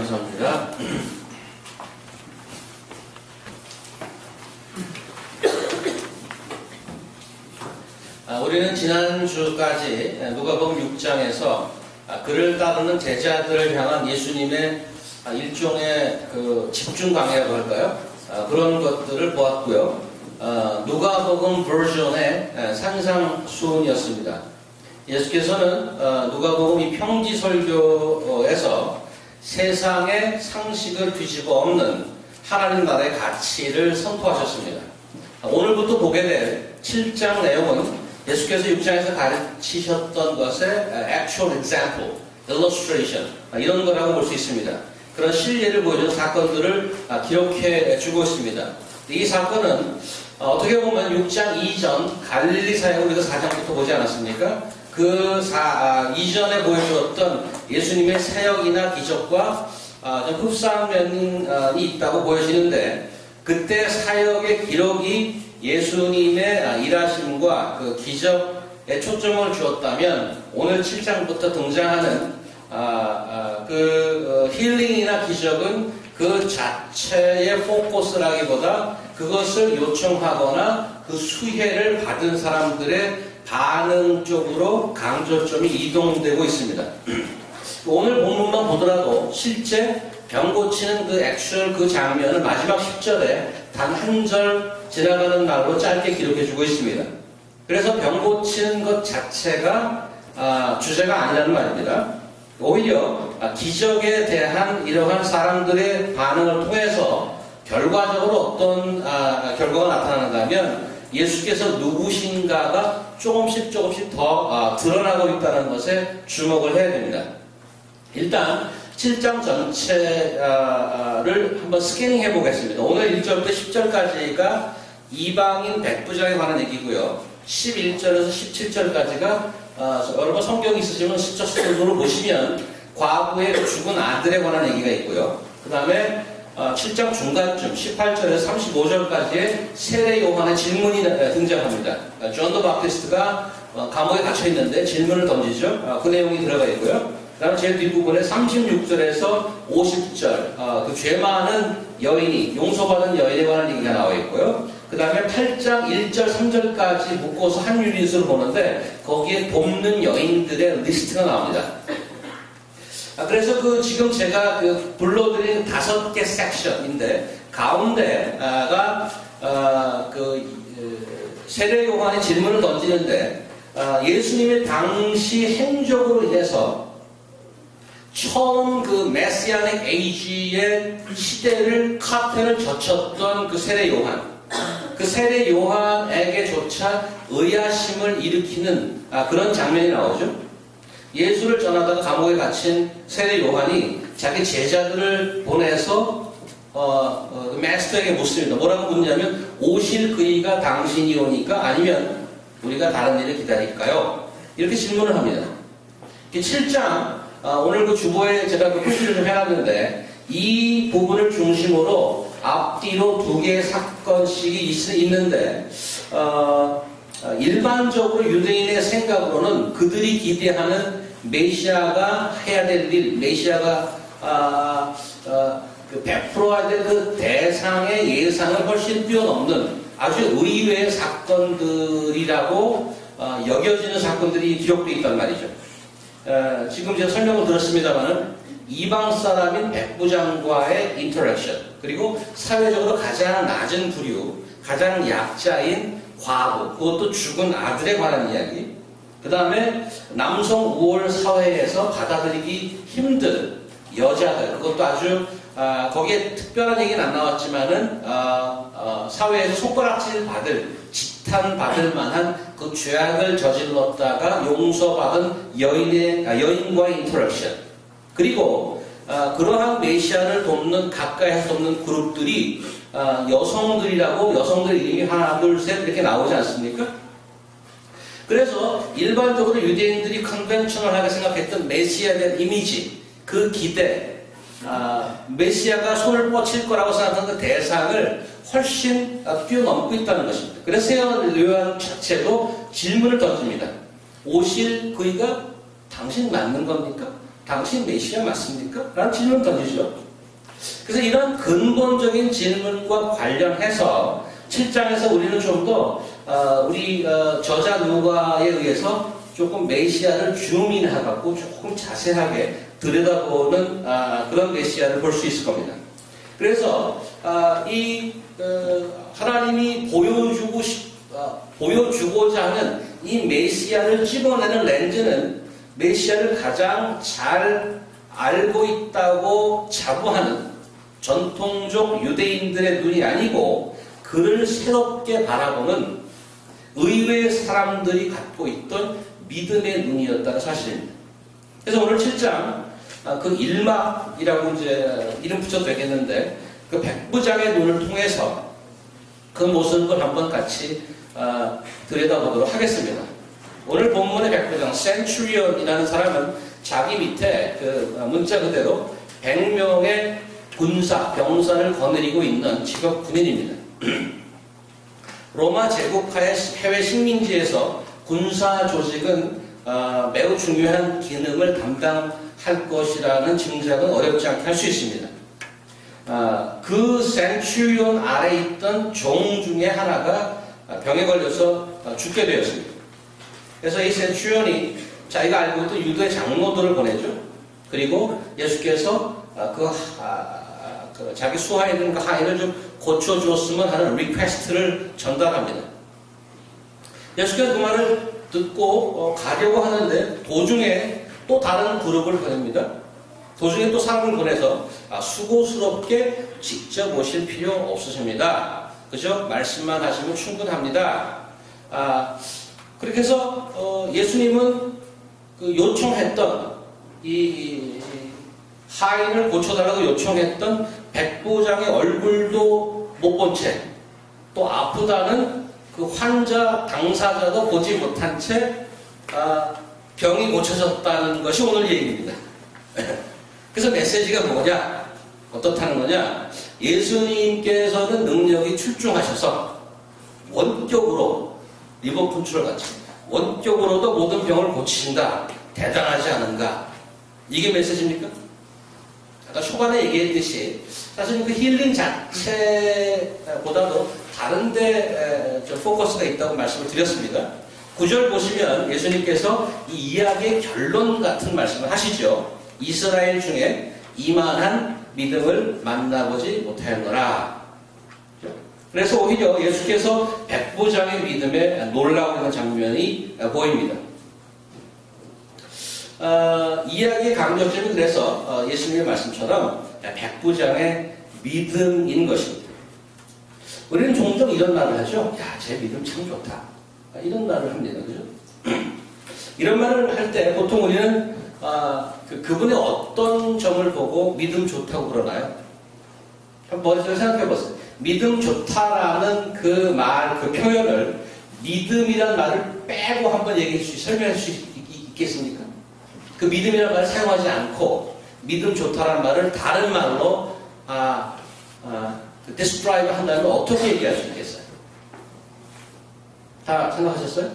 감사합니다. 우리는 지난주까지 누가복음 6장에서 그를 따르는 제자들을 향한 예수님의 일종의 그 집중 강의라고 할까요? 그런 것들을 보았고요. 누가복음 버전의 산상수훈이었습니다. 예수께서는 누가복음 이 평지설교에서 세상의 상식을 뒤집어 엎는 하나님 나라의 가치를 선포하셨습니다. 오늘부터 보게 될 7장 내용은 예수께서 6장에서 가르치셨던 것의 actual example, illustration 이런 거라고 볼 수 있습니다. 그런 실례를 보여주는 사건들을 기록해 주고 있습니다. 이 사건은 어떻게 보면 6장 이전 갈릴리 사역을 우리가 4장부터 보지 않았습니까? 그 이전에 보여주었던 예수님의 사역이나 기적과 좀 흡사한 면이 있다고 보여지는데, 그때 사역의 기록이 예수님의 일하심과 그 기적에 초점을 주었다면, 오늘 7장부터 등장하는 힐링이나 기적은 그 자체의 포커스라기보다 그것을 요청하거나 그 수혜를 받은 사람들의 반응 쪽으로 강조점이 이동되고 있습니다. 오늘 본문만 보더라도 실제 병 고치는 그 액션 그 장면을 마지막 10절에 단 한 절 지나가는 말로 짧게 기록해주고 있습니다. 그래서 병 고치는 것 자체가 주제가 아니라는 말입니다. 오히려 기적에 대한 이러한 사람들의 반응을 통해서 결과적으로 어떤 결과가 나타나는가 하면 예수께서 누구신가가 조금씩 더 드러나고 있다는 것에 주목을 해야 됩니다. 일단 7장 전체를 한번 스캐닝 해보겠습니다. 오늘 1절부터 10절까지가 이방인 백부장에 관한 얘기고요. 11절에서 17절까지가 여러분 성경이 있으시면 시적 스토리로 보시면 과부의 죽은 아들에 관한 얘기가 있고요. 그 다음에 7장 중간쯤 18절에서 35절까지의 세례 요한의 질문이 등장합니다. 존 더 바프티스트가 감옥에 갇혀 있는데 질문을 던지죠. 그 내용이 들어가 있고요. 그 다음에 제일 뒷부분에 36절에서 50절 그 죄 많은 여인이 용서받은 여인에 관한 얘기가 나와 있고요. 그 다음에 8장 1절 3절까지 묶어서 한 유닛으로 보는데 거기에 돕는 여인들의 리스트가 나옵니다. 그래서 지금 제가 불러드린 5개 섹션인데 가운데가 세례 요한의 질문을 던지는데 예수님의 당시 행적으로 인해서 처음 그 메시아닉 에이지의 시대를 카텐을 젖혔던 그 세례 요한, 그 세례 요한에게조차 의아심을 일으키는 그런 장면이 나오죠. 예수를 전하다가 감옥에 갇힌 세례 요한이 자기 제자들을 보내서 마스터에게 묻습니다. 뭐라고 묻냐면 오실 그이가 당신이 오니까 아니면 우리가 다른 일을 기다릴까요? 이렇게 질문을 합니다. 7장 오늘 그 주보에 제가 그 표시를 좀 해놨는데 이 부분을 중심으로 앞뒤로 2개의 사건씩이 있는데 일반적으로 유대인의 생각으로는 그들이 기대하는 메시아가 해야 될 일, 메시아가 베풀어야 될 그 대상의 예상을 훨씬 뛰어넘는 아주 의외의 사건들이라고 여겨지는 사건들이 기록되어 있단 말이죠. 지금 제가 설명을 들었습니다만은 이방 사람인 백부장과의 인터랙션, 그리고 사회적으로 가장 낮은 부류, 가장 약자인 과부, 그것도 죽은 아들에 관한 이야기. 그 다음에 남성 우월 사회에서 받아들이기 힘든 여자들, 그것도 아주 거기에 특별한 얘기는 안 나왔지만은 사회에서 손가락질 받을, 지탄 받을 만한 그 죄악을 저질렀다가 용서받은 여인과의 인터랙션. 그리고 그러한 메시아를 돕는 가까이 할 수 없는 그룹들이 여성들이라고, 여성들 이름이 하나 둘 셋 이렇게 나오지 않습니까? 그래서 일반적으로 유대인들이 컨벤셔널하게 생각했던 메시아에 대한 이미지, 그 기대, 메시아가 손을 뻗칠 거라고 생각한 그 대상을 훨씬 뛰어넘고 있다는 것입니다. 그래서 세례 요한 자체도 질문을 던집니다. 오실 그이가 당신 맞는 겁니까? 당신 메시아 맞습니까? 라는 질문을 던지죠. 그래서 이런 근본적인 질문과 관련해서 7장에서 우리는 좀 더 우리 저자 누가에 의해서 조금 메시아를 줌인해갖고 조금 자세하게 들여다보는 그런 메시아를 볼 수 있을 겁니다. 그래서 이 하나님이 보여주고자 하는 이 메시아를 집어내는 렌즈는 메시아를 가장 잘 알고 있다고 자부하는 전통적 유대인들의 눈이 아니고 그를 새롭게 바라보는 의외의 사람들이 갖고 있던 믿음의 눈이었다는 사실입니다. 그래서 오늘 7장 그 일막이라고 이제 이름 붙여도 되겠는데 그 백부장의 눈을 통해서 그 모습을 한번 같이 들여다보도록 하겠습니다. 오늘 본문의 백부장 센츄리온이라는 사람은 자기 밑에 그 문자 그대로 100명의 군사, 병사를 거느리고 있는 직업 군인입니다. 로마 제국하의 해외 식민지에서 군사 조직은 매우 중요한 기능을 담당할 것이라는 짐작은 어렵지 않게 할 수 있습니다. 그 센츄리온 아래 있던 종 중에 하나가 병에 걸려서 죽게 되었습니다. 그래서 이 센츄리온이 자기가 알고 있던 유대 장로들을 보내죠. 그리고 예수께서 그 자기 수하에 있는 그 하인을 좀 고쳐주었으면 하는 리퀘스트를 전달합니다. 예수께서 그 말을 듣고 가려고 하는데 도중에 또 다른 그룹을 보냅니다. 도중에 또 사람을 보내서 수고스럽게 직접 오실 필요 없으십니다. 그죠? 말씀만 하시면 충분합니다. 그렇게 해서 예수님은 그 요청했던 이 하인을 고쳐달라고 요청했던 백부장의 얼굴도 못 본 채 또 아프다는 그 환자 당사자도 보지 못한 채 병이 고쳐졌다는 것이 오늘 얘기입니다. 그래서 메시지가 뭐냐? 어떻다는 거냐? 예수님께서는 능력이 출중하셔서 원격으로 리버 컨트롤 같이 원격으로도 모든 병을 고치신다. 대단하지 않은가? 이게 메시지입니까? 아까 초반에 얘기했듯이 사실 그 힐링 자체보다도 다른데 포커스가 있다고 말씀을 드렸습니다. 9절 보시면 예수님께서 이 이야기의 결론 같은 말씀을 하시죠. 이스라엘 중에 이만한 믿음을 만나보지 못하였노라. 그래서 오히려 예수께서 백부장의 믿음에 놀라고 있는 장면이 보입니다. 이야기의 강조점은 그래서 예수님의 말씀처럼 백부장의 믿음인 것입니다. 우리는 종종 이런 말을 하죠. 야, 제 믿음 참 좋다. 이런 말을 합니다. 그죠? 이런 말을 할 때 보통 우리는 그분의 어떤 점을 보고 믿음 좋다고 그러나요? 한번 머릿속에 생각해 보세요. 믿음 좋다라는 그 말, 그 표현을 믿음이란 말을 빼고 한번 설명할 수 있겠습니까? 그 믿음이라는 말을 사용하지 않고 믿음 좋다라는 말을 다른 말로 describe 한다면 어떻게 얘기할 수 있겠어요? 다 생각하셨어요?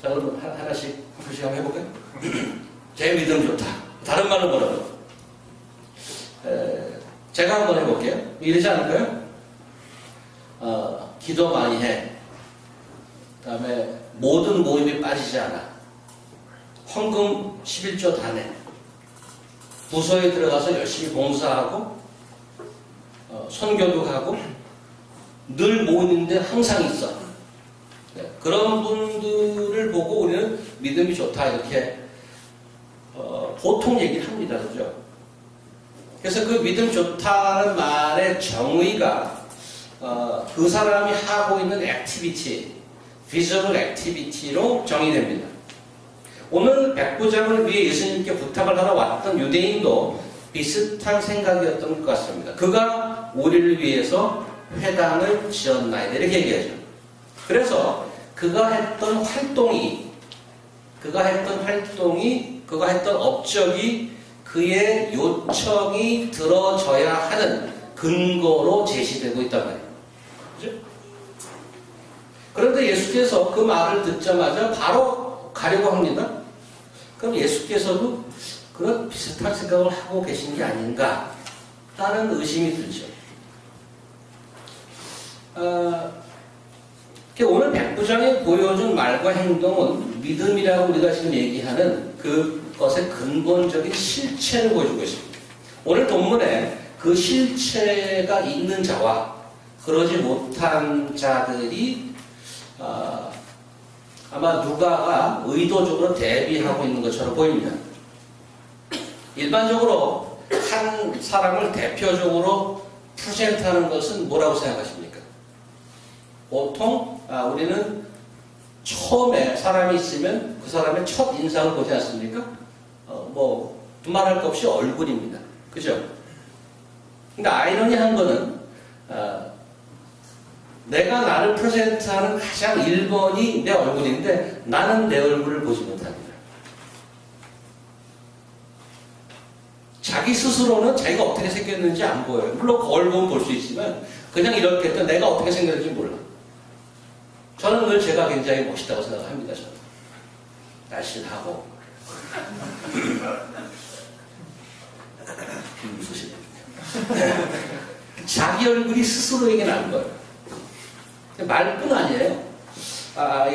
자, 그럼 하나씩 한번 해볼까요? 제 믿음 좋다. 다른 말로 뭐라고? 제가 한번 해볼게요. 이러지 않을까요? 기도 많이 해. 그 다음에 모든 모임에 빠지지 않아. 헌금 11조 다 내. 부서에 들어가서 열심히 봉사하고 선교도 가고 늘 모이는데 항상 있어. 그런 분들을 보고 우리는 믿음이 좋다 이렇게 보통 얘기를 합니다. 그죠? 그래서 그 믿음 좋다는 말의 정의가 그 사람이 하고 있는 액티비티, 비저널 액티비티로 정의됩니다. 오늘 백부장을 위해 예수님께 부탁을 하러 왔던 유대인도 비슷한 생각이었던 것 같습니다. 그가 우리를 위해서 회당을 지었나이다 이렇게 얘기하죠. 그래서 그가 했던 업적이 그의 요청이 들어져야 하는 근거로 제시되고 있단 말이에요. 그죠? 그런데 예수께서 그 말을 듣자마자 바로 가려고 합니다. 그럼 예수께서도 그런 비슷한 생각을 하고 계신 게 아닌가 하는 의심이 들죠. 오늘 백부장이 보여준 말과 행동은 믿음이라고 우리가 지금 얘기하는 그것의 근본적인 실체를 보여주고 있습니다. 오늘 본문에 그 실체가 있는 자와 그러지 못한 자들이 아마 누가가 의도적으로 대비하고 있는 것처럼 보입니다. 일반적으로 한 사람을 대표적으로 프레젠트하는 것은 뭐라고 생각하십니까? 보통 우리는 처음에 사람이 있으면 그 사람의 첫 인상을 보지 않습니까? 두말할 것 없이 얼굴입니다. 그죠? 근데 아이러니한 거는 내가 나를 프레젠트하는 가장 1번이 내 얼굴인데 나는 내 얼굴을 보지 못합니다. 자기 스스로는 자기가 어떻게 생겼는지 안 보여요. 물론 거울 보면 볼 수 있지만 그냥 이렇게 했던 내가 어떻게 생겼는지 몰라. 저는 늘 제가 굉장히 멋있다고 생각합니다. 저는 날씬하고 웃으시네요. 자기 얼굴이 스스로에게 나는 거예요. 말뿐 아니에요.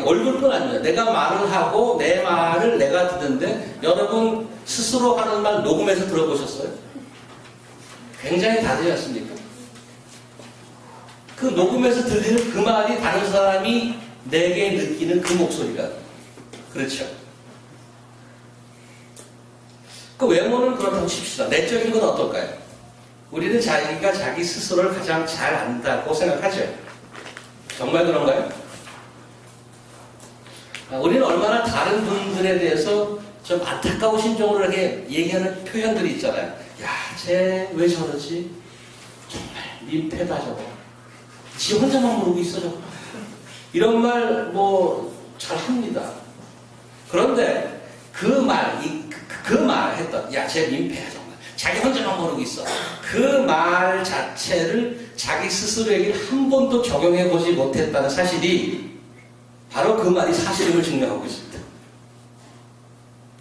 얼굴뿐 아니에요. 내가 말을 하고 내 말을 내가 듣는데 여러분 스스로 하는 말 녹음해서 들어보셨어요? 굉장히 다르지 않습니까? 그 녹음해서 들리는 그 말이 다른 사람이 내게 느끼는 그 목소리가 그렇죠. 그 외모는 그렇다고 칩시다. 내적인 건 어떨까요? 우리는 자기가 자기 스스로를 가장 잘 안다고 생각하죠. 정말 그런가요? 우리는 얼마나 다른 분들에 대해서 좀 안타까운 심정으로 이렇게 얘기하는 표현들이 있잖아요. 야, 쟤 왜 저러지? 정말 민폐다 저거. 지 혼자만 모르고 있어 저거. 이런 말 잘 합니다. 그런데 그 말 했던 야, 쟤 민폐야 정말. 자기 혼자만 모르고 있어. 그 말 자체를 자기 스스로에게 한 번도 적용해 보지 못했다는 사실이 바로 그 말이 사실임을 증명하고 있습니다.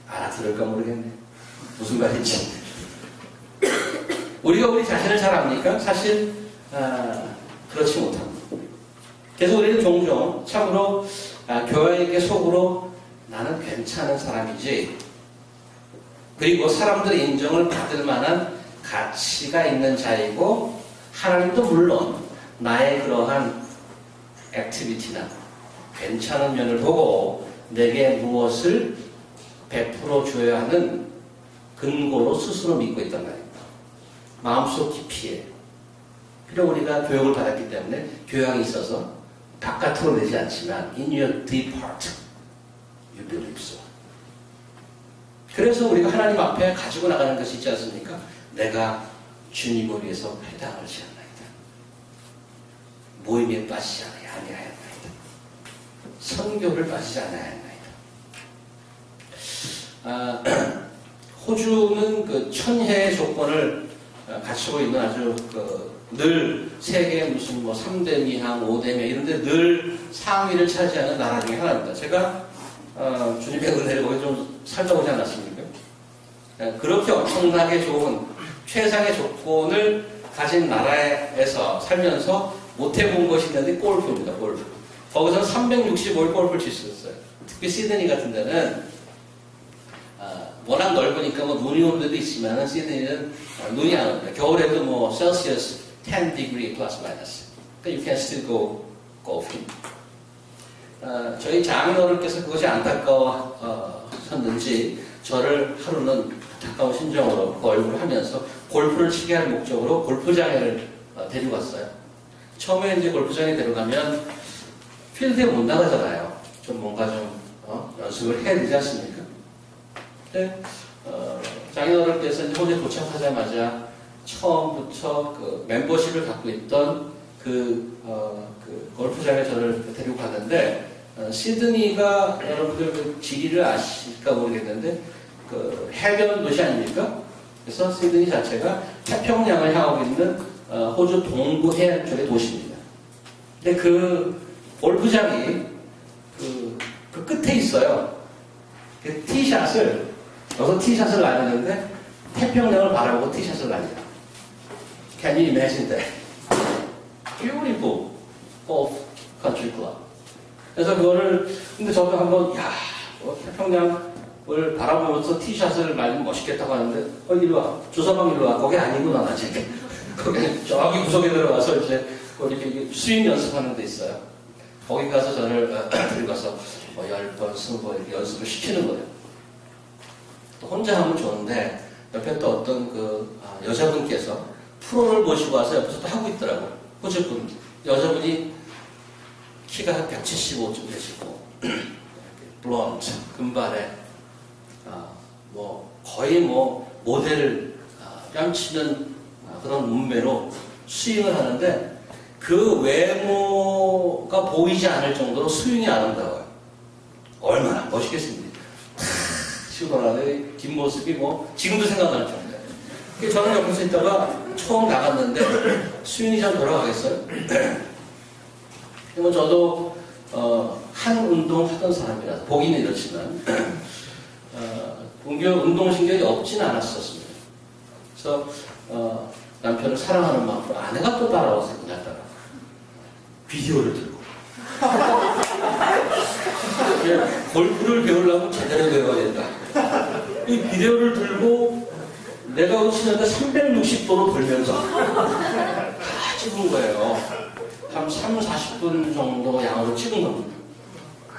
알아들을까 모르겠네. 무슨 말인지. 우리가 우리 자신을 잘 압니까? 사실 그렇지 못합니다. 그래서 우리는 종종 참으로 교회에게 속으로 나는 괜찮은 사람이지, 그리고 사람들의 인정을 받을 만한 가치가 있는 자이고, 하나님도 물론 나의 그러한 액티비티나 괜찮은 면을 보고 내게 무엇을 베풀어 줘야 하는 근거로 스스로 믿고 있단 말입니다. 마음속 깊이에. 그리고 우리가 교육을 받았기 때문에 교양이 있어서 바깥으로 내지 않지만 in your deep heart you believe so. 그래서 우리가 하나님 앞에 가지고 나가는 것이 있지 않습니까? 내가 주님을 위해서 회당을 지었나이다. 모임에 빠지지 아니하였나이다. 선교를 빠지지 아니하였나이다. 호주는 그 천혜의 조건을 갖추고 있는 아주 늘 세계 무슨 3대 미항, 5대 미 이런 데 늘 상위를 차지하는 나라 중에 하나입니다. 제가 주님의 은혜를 거기 좀 살다 오지 않았습니까? 그렇게 엄청나게 좋은 최상의 조건을 가진 나라에서 살면서 못해본 것이 있는데 골프입니다. 골프. 거기서 365일 골프를 칠 수 있어요. 특히 시드니 같은 데는 워낙 넓으니까 눈이 오는 데도 있지만 시드니는 눈이 안 옵니다. 겨울에도 셀시어스 10 degree plus minus. 그러니까 you can still go golfing. 저희 장인어른께서 그것이 안타까워하셨는지 저를 하루는 안타까운 심정으로 그 얼굴을 하면서 골프를 치게 할 목적으로 골프장에를 데리고 갔어요. 처음에 이제 골프장에 데려가면 필드에 못 나가잖아요. 좀 뭔가 좀 연습을 해야 되지 않습니까? 근데 장인어른께서 이제 호주에 도착하자마자 처음부터 그 멤버십을 갖고 있던 그 골프장에 저를 데리고 갔는데, 시드니가 여러분들 그 지리를 아실까 모르겠는데 그 해변 도시 아닙니까? 그래서 시드니 자체가 태평양을 향하고 있는 호주 동부 해안 쪽의 도시입니다. 근데 그 골프장이 그 끝에 있어요. 그 티샷을 여기서 티샷을 날리는데 태평양을 바라보고 티샷을 날린다. Can you imagine that? Beautiful golf country club. 그래서 그거를 근데 저도 한번 태평양을 바라보면서 티샷을 날리면 멋있겠다고 하는데 이리 와. 주서방 이리 와. 거기 아니구나 아직. 거기 저기 구석에 들어가서 이제 이렇게 스윙 연습하는 데 있어요. 거기 가서 저를 데리고 가서 10번, 20번 이렇게 연습을 시키는 거예요. 또 혼자 하면 좋은데 옆에 또 어떤 여자분께서 프로를 모시고 와서 옆에서 또 하고 있더라고요. 호주분. 여자분이 키가 한 175쯤 되시고 블론드, 금발에 거의 모델 뺨치는 그런 몸매로 스윙을 하는데 그 외모가 보이지 않을 정도로 스윙이 아름다워요. 얼마나 멋있겠습니까? 시원하네. 뒷모습이 지금도 생각나는 정도예요. 저는 옆에서 있다가 처음 나갔는데 스윙이 잘 돌아가겠어요? 저도 한 운동 하던 사람이라서 보기는 이렇지만 운동신경이 없지는 않았었습니다. 그래서 남편을 사랑하는 마음으로 아내가 또 따라와서 그냥 따라 비디오를 들고 골프를 배우려면 제대로 배워야 된다. 이 비디오를 들고 내가 치는데 360도로 돌면서 다 찍은 거예요. 한 3-40분 정도 양으로 찍은 겁니다.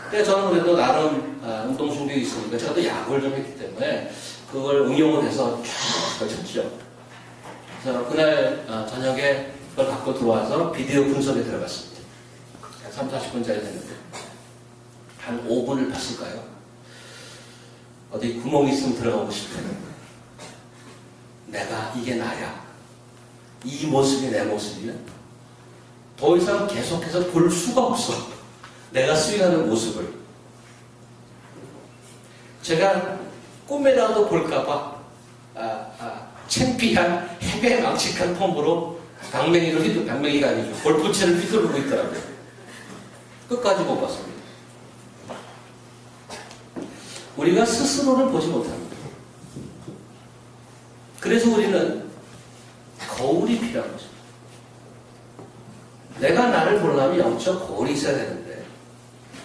근데 저는 그래도 나름 운동신경이 있으니까 제가 또 야구를 좀 했기 때문에 그걸 응용을 해서 쫙 쳤죠. 그래서 그날 저녁에 그걸 갖고 들어와서 비디오 분석에 들어갔습니다. 3-40분짜리 됐는데 한 5분을 봤을까요? 어디 구멍이 있으면 들어가고 싶어요. 내가 이게 나야. 이 모습이 내 모습이야. 더 이상 계속해서 볼 수가 없어. 내가 스윙하는 모습을. 제가 꿈에라도 볼까봐 창피한 해괴 망측한 폼으로 방맹이가 아니죠. 골프채를 휘두르고 있더라고요. 끝까지 못 봤습니다. 우리가 스스로를 보지 못합니다. 그래서 우리는 거울이 필요한 거죠. 내가 나를 보려면 영적 거울이 있어야 되는데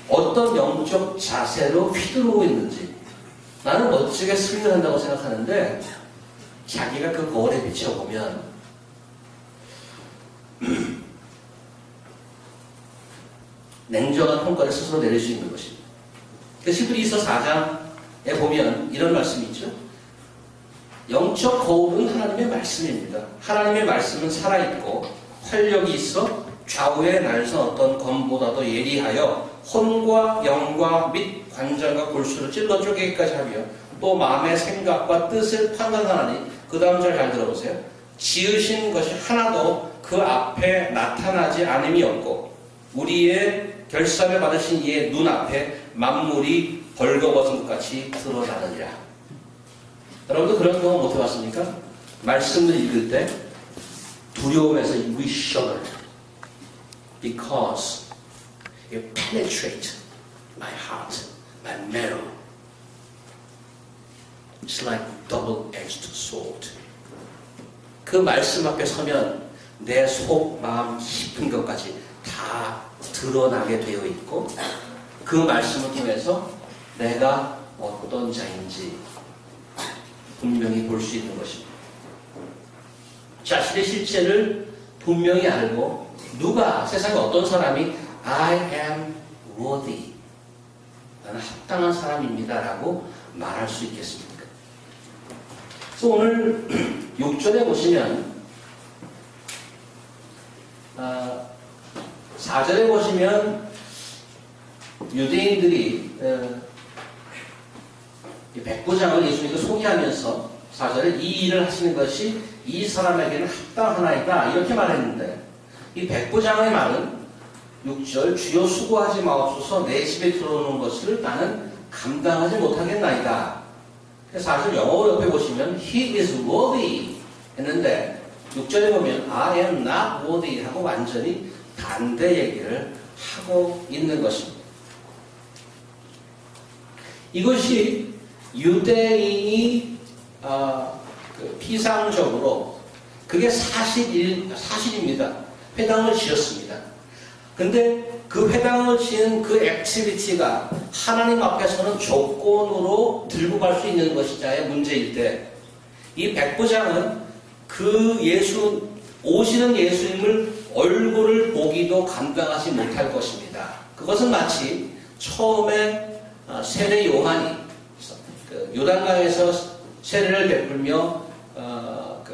어떤 영적 자세로 휘두르고 있는지 나는 멋지게 스윙을 한다고 생각하는데 자기가 그 거울에 비춰보면 냉정한 평가를 스스로 내릴 수 있는 것입니다. 히브리서 4장에 보면 이런 말씀이 있죠. 영적 거울은 하나님의 말씀입니다. 하나님의 말씀은 살아있고 활력이 있어 좌우의 날선 어떤 검보다도 예리하여 혼과 영과 및 관절과 골수를 찔러 쪼개기까지 하며 또 마음의 생각과 뜻을 판단하나니 그 다음 절 잘 들어보세요. 지으신 것이 하나도 그 앞에 나타나지 않음이 없고 우리의 결산을 받으신 이의 눈앞에 만물이 벌거벗은 것 같이 드러나느니라. 여러분도 그런 경험 못 해봤습니까? 말씀을 읽을 때 두려움에서 we shudder because it penetrates my heart, my marrow. It's like double-edged sword. 그 말씀 앞에 서면 내 속, 마음 깊은 것까지 다 드러나게 되어 있고 그 말씀을 통해서 내가 어떤 자인지 분명히 볼 수 있는 것입니다. 자신의 실체를 분명히 알고 누가 세상에 어떤 사람이 I am worthy 나는 합당한 사람입니다 라고 말할 수 있겠습니까? 그래서 오늘 6절에 보시면 4절에 보시면 유대인들이 백부장을 예수님께 소개하면서 4절에 이 일을 하시는 것이 이 사람에게는 합당하나이다 이렇게 말했는데 이 백부장의 말은 6절 주여 수고하지 마옵소서 내 집에 들어오는 것을 나는 감당하지 못하겠나이다. 사실 영어로 옆에 보시면 He is worthy 했는데 6절에 보면 I am not worthy 하고 완전히 반대 얘기를 하고 있는 것입니다. 이것이 유대인이 피상적으로 그게 사실입니다. 회당을 지었습니다. 근데 그 회당을 지은 그 액티비티가 하나님 앞에서는 조건으로 들고 갈 수 있는 것이냐의 문제일 때, 이 백부장은 그 오시는 예수님을 얼굴을 보기도 감당하지 못할 것입니다. 그것은 마치 처음에 세례 요한이 요단강에서 세례를 베풀며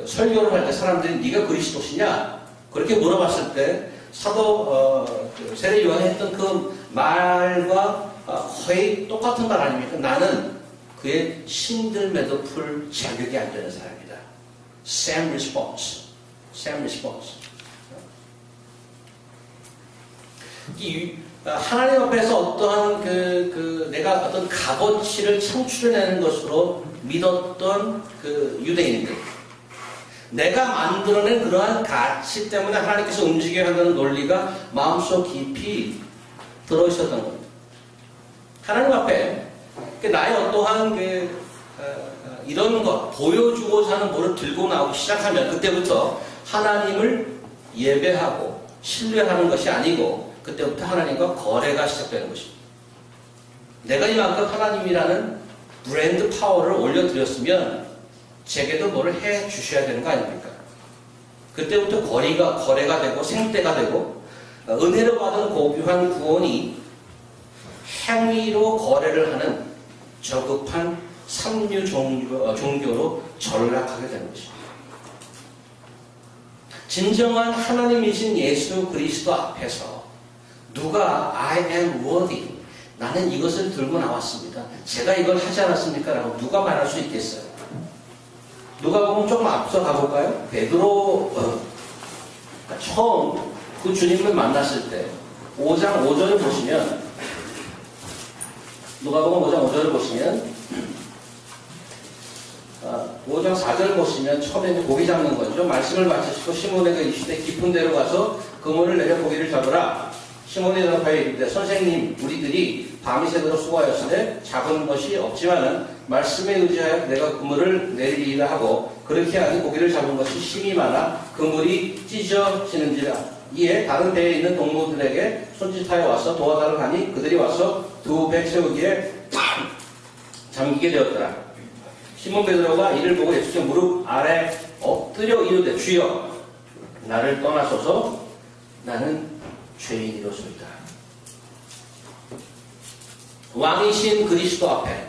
설교를 할 때 사람들이 네가 그리스도시냐? 그렇게 물어봤을 때 세례 요한이 했던 그 말과 거의 똑같은 말 아닙니까? 나는 그의 신들매도 풀 자격이 안 되는 사람이다. Same response. 하나님 앞에서 어떠한 내가 어떤 값어치를 창출해내는 것으로 믿었던 그 유대인들, 내가 만들어낸 그러한 가치 때문에 하나님께서 움직여야 한다는 논리가 마음속 깊이 들어있었던 겁니다. 하나님 앞에 나의 어떠한 이런 것, 보여주고자 하는 뭐를 들고 나오기 시작하면 그때부터 하나님을 예배하고 신뢰하는 것이 아니고 그때부터 하나님과 거래가 시작되는 것입니다. 내가 이만큼 하나님이라는 브랜드 파워를 올려드렸으면 제게도 뭐를 해 주셔야 되는 거 아닙니까? 그때부터 거래가 되고 생떼가 되고 은혜로 받은 고귀한 구원이 행위로 거래를 하는 저급한 삼류 종교로 전락하게 되는 것입니다. 진정한 하나님이신 예수 그리스도 앞에서 누가 I am worthy, 나는 이것을 들고 나왔습니다, 제가 이걸 하지 않았습니까? 라고 누가 말할 수 있겠어요? 누가 보면 조금 앞서 가볼까요? 베드로 처음 그 주님을 만났을 때 5장 5절을 보시면, 누가 보면 5장 5절을 보시면 5장 4절 보시면 처음에 고기 잡는 거죠. 말씀을 마치시고 시몬에게 이르시되 깊은 데로 가서 그물을 내려 고기를 잡으라. 시몬이 대답하여 이르되 선생님, 우리들이 밤이 새도록 수고하였으되 잡은 것이 없지만은 말씀에 의지하여 내가 그물을 내리리라 하고, 그렇게 하니 고기를 잡은 것이 심이 많아 그물이 찢어지는지라. 이에 다른 배에 있는 동무들에게 손짓하여 와서 도와달라 하니 그들이 와서 두 배 채우기에 잠기게 되었더라. 시몬 베드로가 이를 보고 예수께 무릎 아래 엎드려 이르되 주여, 나를 떠나소서, 나는 죄인이로소이다. 왕이신 그리스도 앞에,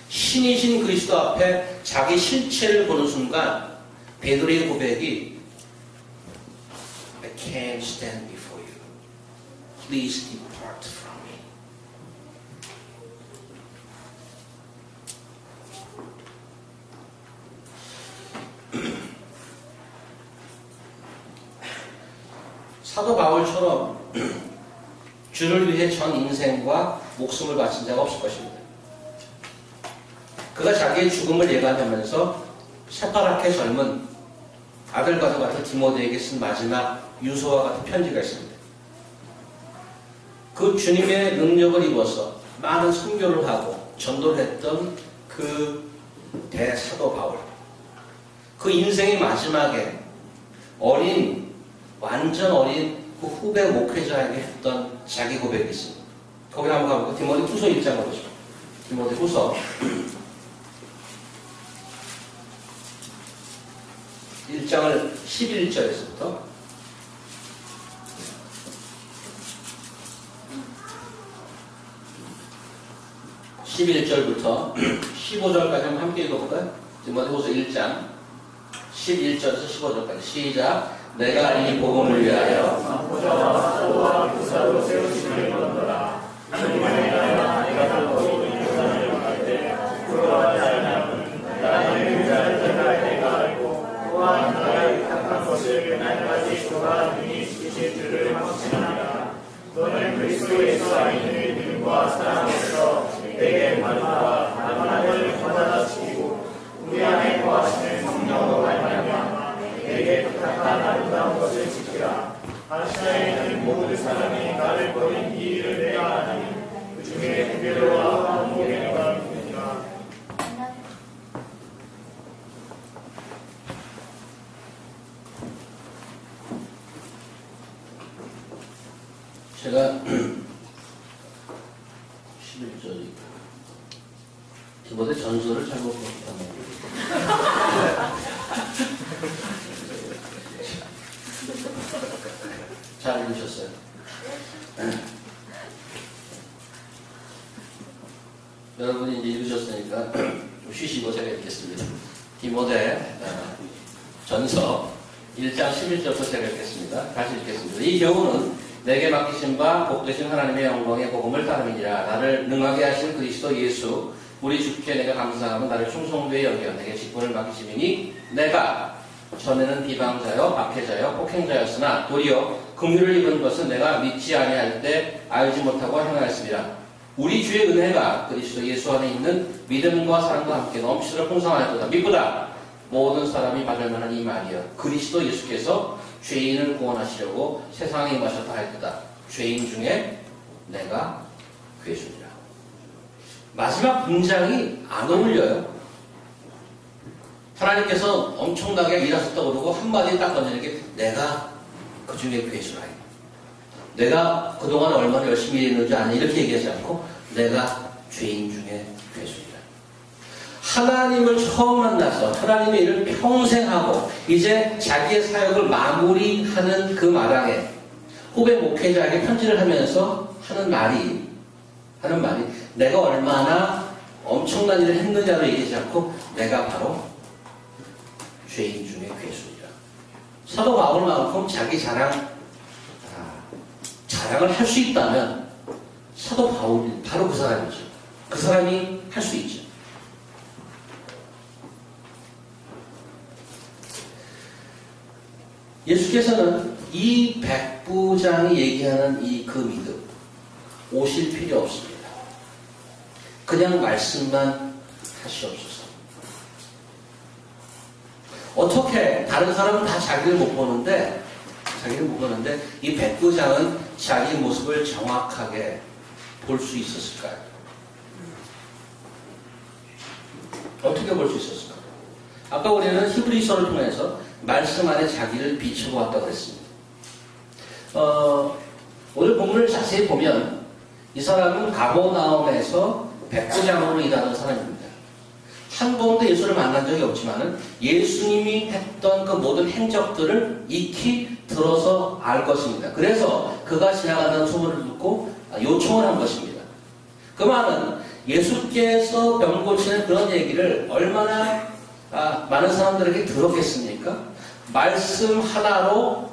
신이신 그리스도 앞에 자기 실체를 보는 순간 베드로의 고백이 I can't stand before you. Please depart from me. 사도 바울처럼 주를 위해 전 인생과 목숨을 바친 자가 없을 것입니다. 그가 자기의 죽음을 예감하면서 새파랗게 젊은 아들과도 같은 디모데에게 쓴 마지막 유서와 같은 편지가 있습니다. 그 주님의 능력을 입어서 많은 선교를 하고 전도를 했던 그 대사도 바울, 그 인생의 마지막에 완전 어린 그 후배 목회자에게 했던 자기 고백이 있습니다. 거기 한번 가볼까요? 디모데 후서 1장을 보시죠. 디모데 후서 1장을 11절에서부터 11절부터 15절까지 한번 함께 읽어볼까요? 디모데 후서 1장 11절에서 15절까지 시작. 내가 이 복음을 위하여 보좌와 사도와 교사로 세우심을 받노라. 이만에 내가 너희 교사를 할 때 부러워하지 않으면 나의 의자를 택할 때가 알고 또한 나의 택한 것을 날까지 그가 능히 지키실 줄을 확신하니라. 너는 그리스도 예수 안에 믿음과 사랑에서 내게 말과 하나님을 받아 지키고 우리 안에 거하시는 성령으로 말미암아 내게 부탁한 아름다운 것을 지키라. 아시아에 있는 모든 사람이 나를 버린 이 일을 내가 아니 그 중에 베드로와 바울에게가 믿으니라. 제가 11절이 디모데 전서를 잘못 봤다는 잘 읽으셨어요? 여러분이 이제 읽으셨으니까 좀 쉬시고 제가 읽겠습니다. 디모데 전서 1장 11절부터 제가 읽겠습니다. 다시 읽겠습니다. 이 교훈은 내게 맡기신 바 복되신 하나님의 영광의 복음을 따름이니라. 나를 능하게 하신 그리스도 예수 우리 주께 내가 감사하면 나를 충성되이 여겨 내게 직분을 맡기심이니 내가 전에는 비방자요 박해자요 폭행자였으나 도리어 긍휼을 입은 것은 내가 믿지 아니할 때 알지 못하고 행하였습니다. 우리 주의 은혜가 그리스도 예수 안에 있는 믿음과 사랑과 함께 넘치도록 풍성하였도다. 믿보다 모든 사람이 받을 만한 이 말이여 그리스도 예수께서 죄인을 구원하시려고 세상에 임하셨다 했다. 죄인 중에 내가 괴수니라. 마지막 문장이 안 어울려요. 하나님께서 엄청나게 일하셨다고 그러고 한마디 딱 던지는 게 내가 그 중에 괴수라. 내가 그동안 얼마나 열심히 했는지 아니 이렇게 얘기하지 않고 내가 죄인 중에 괴수이다. 하나님을 처음 만나서 하나님의 일을 평생 하고 이제 자기의 사역을 마무리하는 그 마당에 후배 목회자에게 편지를 하면서 하는 말이 내가 얼마나 엄청난 일을 했느냐로 얘기하지 않고 내가 바로 죄인 중에 괴수이다. 사도 바울만큼 자기 자랑을 할 수 있다면 사도 바울이 바로 그 사람이죠. 그 사람이 할 수 있죠. 예수께서는 이 백부장이 얘기하는 그 믿음 오실 필요 없습니다. 그냥 말씀만 하시옵소서. 어떻게 다른 사람은 다 자기를 못 보는데 이 백부장은 자기 모습을 정확하게 볼 수 있었을까요? 어떻게 볼 수 있었을까요? 아까 우리는 히브리서를 통해서 말씀 안에 자기를 비춰보았다고 했습니다. 오늘 본문을 자세히 보면 이 사람은 가버나움에서 백부장으로 일하는 사람입니다. 한 번도 예수를 만난 적이 없지만 예수님이 했던 그 모든 행적들을 익히 들어서 알 것입니다. 그래서 그가 지나간다는 소문을 듣고 요청을 한 것입니다. 그 말은 예수께서 병 고치는 그런 얘기를 얼마나 많은 사람들에게 들었겠습니까? 말씀 하나로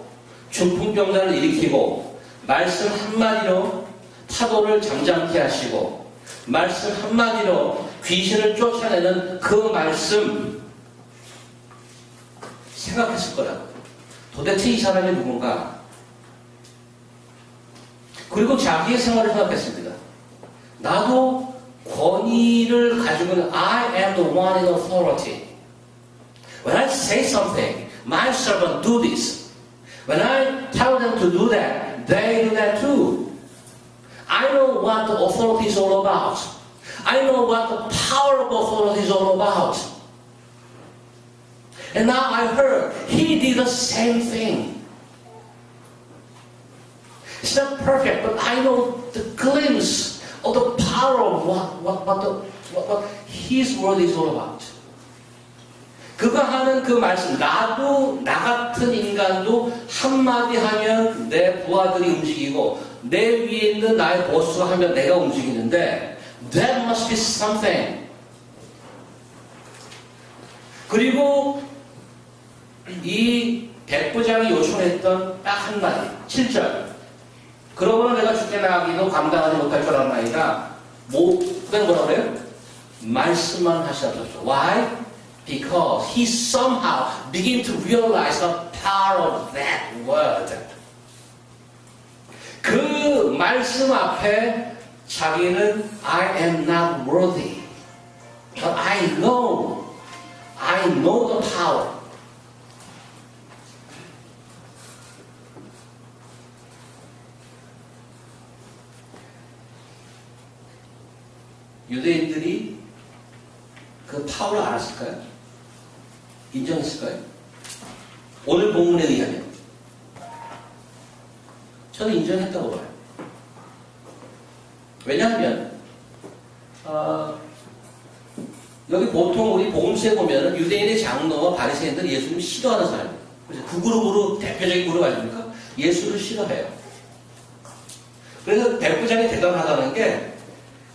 중풍병자를 일으키고 말씀 한마디로 파도를 잠잠케 하시고 말씀 한마디로 귀신을 쫓아내는 그 말씀 생각했을 거라고. 도대체 이 사람이 누군가? 그리고 자기의 생활을 생각했습니다. 나도 권위를 가지고 있는 I am the one in authority. When I say something, my servant do this. When I tell them to do that, they do that too. I know what the authority is all about. I know what the power of authority is all about. And now I heard he did the same thing. It's not perfect, but I know the glimpse of the power of what his word is all about. 그가 하는 그 말씀, 나도 나 같은 인간도 한마디 하면 내 부하들이 움직이고 내 위에 있는 나의 보스가 하면 내가 움직이는데 That must be something. 그리고 이 백부장이 요청했던 딱 한마디 7절 그러고는 내가 죽게 나가기도 감당하지 못할 줄 알았나이다. 그냥 뭐라 그래요? 말씀만 하시옵소서. Why? Because he somehow began to realize the power of that word. 그 말씀 앞에 자기는 I am not worthy, but I know the power. 유대인들이 그 파워를 알았을까요? 인정했을까요? 오늘 본문에 의하면 저는 인정했다고 봐요. 왜냐하면 여기 보통 우리 복음서에 보면 유대인의 장로와 바리새인들은 예수님을 싫어하는 사람이에요. 그래서 그 그룹으로 대표적인 그룹 아닙니까? 예수를 싫어해요. 그래서 백부장이 대단하다는 게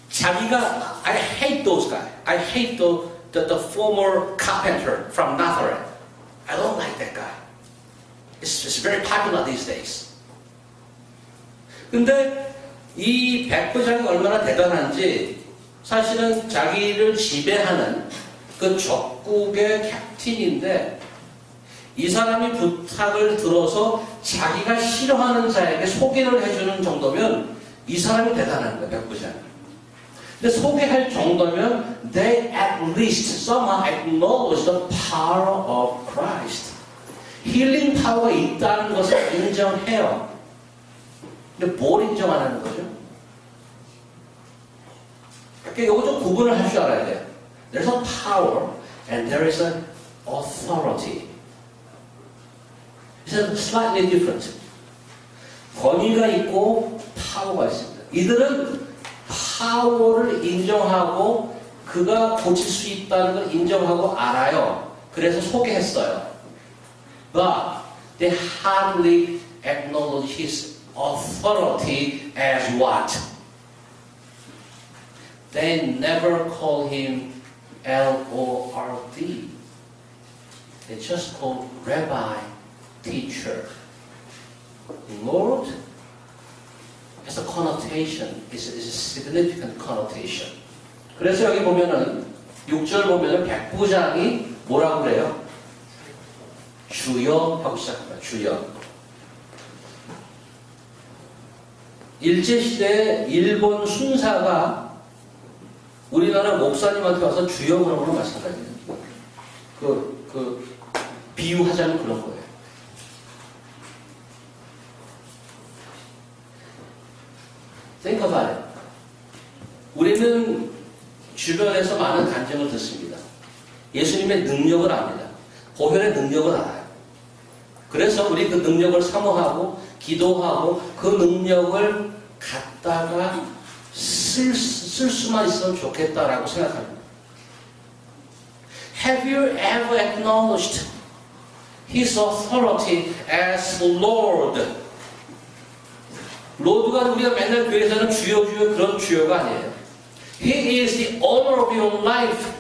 자기가 I hate those guys. I hate the former carpenter from Nazareth. I don't like that guy. It's very popular these days. 근데 이 백부장이 얼마나 대단한지 사실은 자기를 지배하는 그 적국의 캡틴인데 이 사람이 부탁을 들어서 자기가 싫어하는 자에게 소개를 해주는 정도면 이 사람이 대단한 거예요, 백부장. 근데 소개할 정도면 they at least somehow acknowledge the power of Christ. 힐링 파워가 있다는 것을 인정해요. 근데 뭘 인정 안 하는 거죠? 그러니까 이거 좀 구분을 할 줄 알아야 돼요. There's a power and there is an authority. It's slightly different. 권위가 있고 파워가 있습니다. 이들은 파워를 인정하고 그가 고칠 수 있다는 걸 인정하고 알아요. 그래서 소개했어요. But they hardly acknowledge his authority as what? They never call him Lord. They just call Rabbi, teacher. Lord has a connotation, is a significant connotation. 그래서 여기 보면은 6절 보면은 백부장이 뭐라고 그래요? 주여 하고 시작합니다. 주여. 일제시대에 일본 순사가 우리나라 목사님한테 와서 주여 그런 거랑 마찬가지예요. 비유하자면 그런 거예요. Think about it. 우리는 주변에서 많은 간증을 듣습니다. 예수님의 능력을 압니다. 보혈의 능력을 알아요. 그래서 우리 그 능력을 사모하고 기도하고 그 능력을 갖다가 쓸 수만 있으면 좋겠다라고 생각합니다. Have you ever acknowledged His authority as Lord? 로드가 우리가 맨날 교회에서는 주여 주여 그런 주여가 아니에요. He is the owner of your life.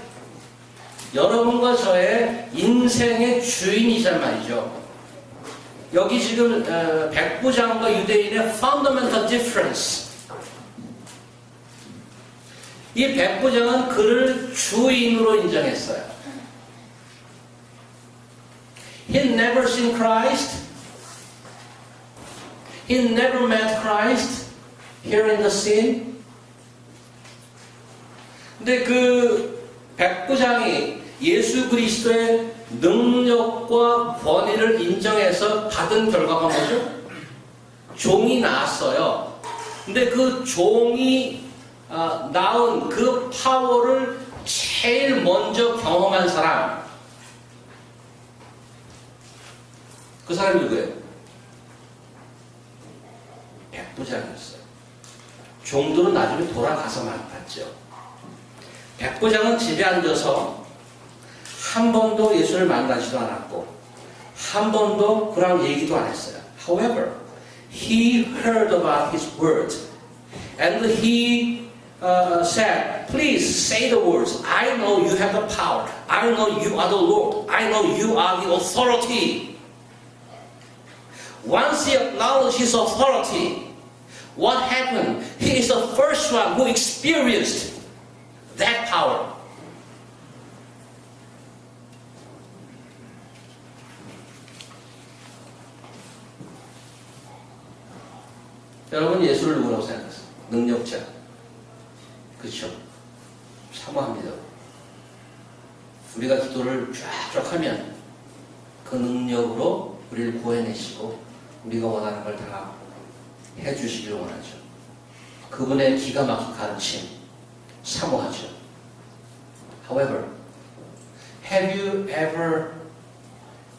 여러분과 저의 인생의 주인이란 말이죠. 여기 지금 백부장과 유대인의 fundamental difference. 이 백부장은 그를 주인으로 인정했어요. He never seen Christ. He never met Christ here in the scene. 근데 그 백부장이 예수 그리스도의 능력과 권위를 인정해서 받은 결과가 뭐죠? 종이 나왔어요. 근데 그 종이 낳은 그 파워를 제일 먼저 경험한 사람, 그 사람이 누구예요? 백부장이었어요. 종들은 나중에 돌아가서만 봤죠. 백부장은 집에 앉아서 한 번도 예수를 만나지도 않았고 한 번도 그런 얘기도 안 했어요. However, he heard about his word and he said, please say the words. I know you have the power. I know you are the Lord. I know you are the authority. Once he acknowledged his authority, what happened? He is the first one who experienced that power. 여러분 예수를 누구라고 생각하세요? 능력자. 그렇죠? 사모합니다. 우리가 기도를 쫙쫙 하면 그 능력으로 우리를 구해내시고 우리가 원하는 걸 다 해주시기를 원하죠. 그분의 기가 막힌 가르침 사모하죠. However, have you ever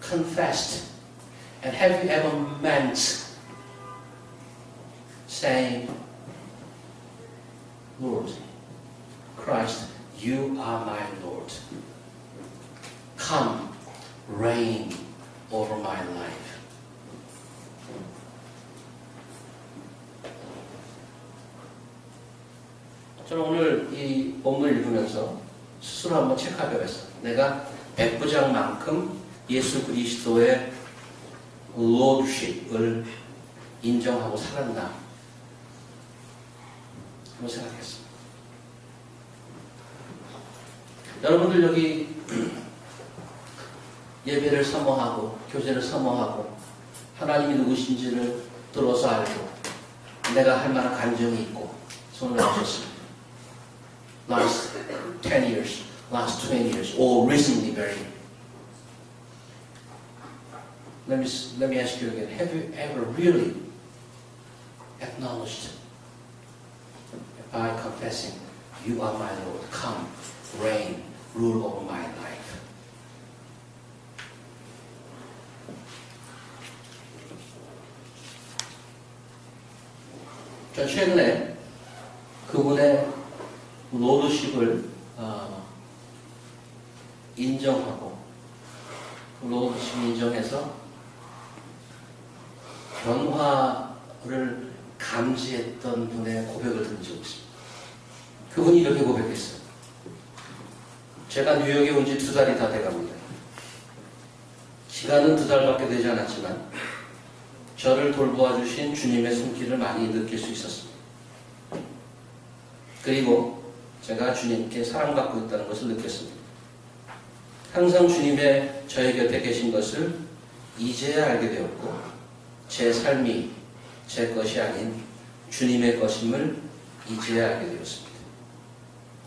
confessed and have you ever meant saying, Lord. Christ, you are my Lord. Come, reign over my life. 저는 오늘 이 본문을 읽으면서 스스로 한번 체크하려고 했어요. 내가 백부장만큼 예수 그리스도의 로드십을 인정하고 살았나 한번 생각했어요. 여러분들 여기 예배를 사모하고 교제를 사모하고 하나님이 누구신지를 들어서 알고 내가 할 만한 감정이 있고 손을 하셨습니다. Last 10 years, last 20 years, or recently very. Let me ask you again. Have you ever really acknowledged by confessing, you are my Lord, come, reign, rule over my life? 저 최근에 그분의 로드십을 인정하고 로드십을 인정해서 변화를 감지했던 분의 고백을 들은 적이 있습니다. 그분이 이렇게 고백했어요. 제가 뉴욕에 온 지 2달이 다 돼갑니다. 기간은 2달밖에 되지 않았지만 저를 돌보아 주신 주님의 손길을 많이 느낄 수 있었습니다. 그리고 제가 주님께 사랑받고 있다는 것을 느꼈습니다. 항상 주님의 저의 곁에 계신 것을 이제야 알게 되었고 제 삶이 제 것이 아닌 주님의 것임을 이제야 알게 되었습니다.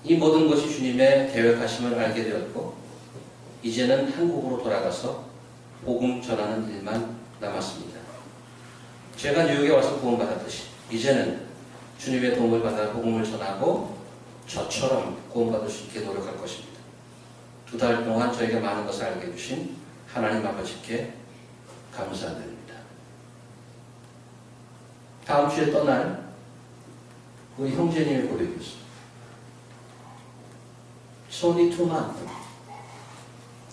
이 모든 것이 주님의 계획하심을 알게 되었고 이제는 한국으로 돌아가서 복음 전하는 일만 남았습니다. 제가 뉴욕에 와서 구원받았듯이 이제는 주님의 도움을 받아 복음을 전하고 저처럼 구원받을 수 있게 노력할 것입니다. 2달 동안 저에게 많은 것을 알게 해주신 하나님 아버지께 감사드립니다. 다음 주에 떠날 우리 형제님의 고백이었습니다. It's only 2 months.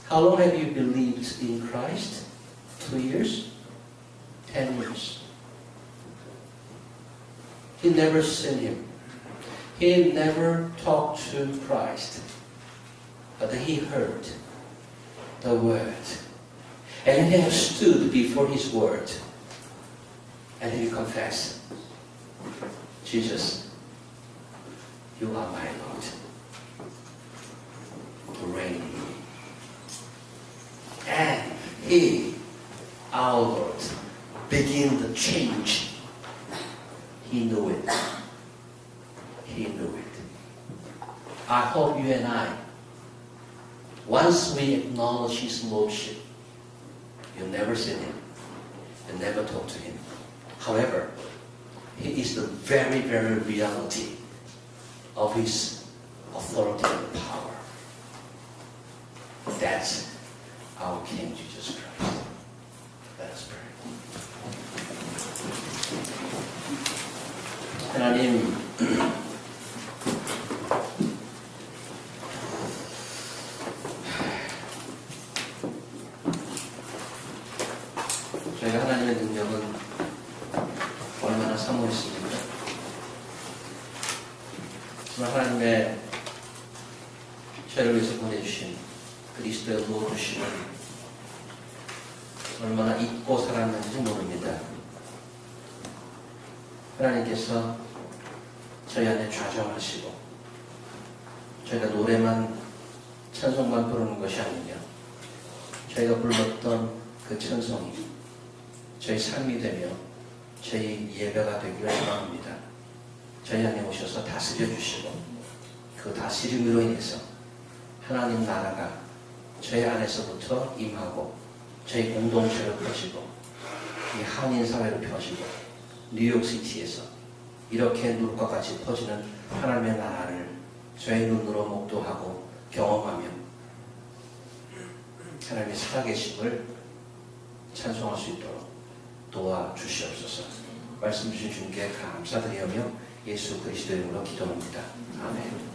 How long have you believed in Christ? 2 years? 10 years. He never seen him. He never talked to Christ. But he heard the word. And he has stood before his word. And he confessed, Jesus, you are my Lord. Reign. And he, our Lord, began the change. He knew it. He knew it. I hope you and I, once we acknowledge His Lordship, you'll never see Him, you'll never talk to Him. However, He is the very, very reality of His authority and power. That's our King Jesus Christ. Let us pray. 하나님, 저희가 하나님의 능력은 얼마나 사모했습니까? 정말 하나님의 저를 위해서 보내주신 그리스도의 로드십을 얼마나 잊고 살았는지 모릅니다. 하나님께서 저희 안에 좌정하시고 저희가 노래만 찬송만 부르는 것이 아니며 저희가 불렀던 그 찬송이 저희 삶이 되며 저희 예배가 되기를 소망합니다. 저희 안에 오셔서 다스려 주시고 그 다스림으로 인해서 하나님 나라가 저희 안에서부터 임하고 저희 공동체로 펴지고 이 한인 사회로 펴지고 뉴욕시티에서 이렇게 눈과 같이 퍼지는 하나님의 나라를 저희 눈으로 목도하고 경험하며 하나님의 살아계심을 찬송할 수 있도록 도와주시옵소서. 말씀 주신 주님께 감사드리며 예수 그리스도 이름으로 기도합니다. 아멘.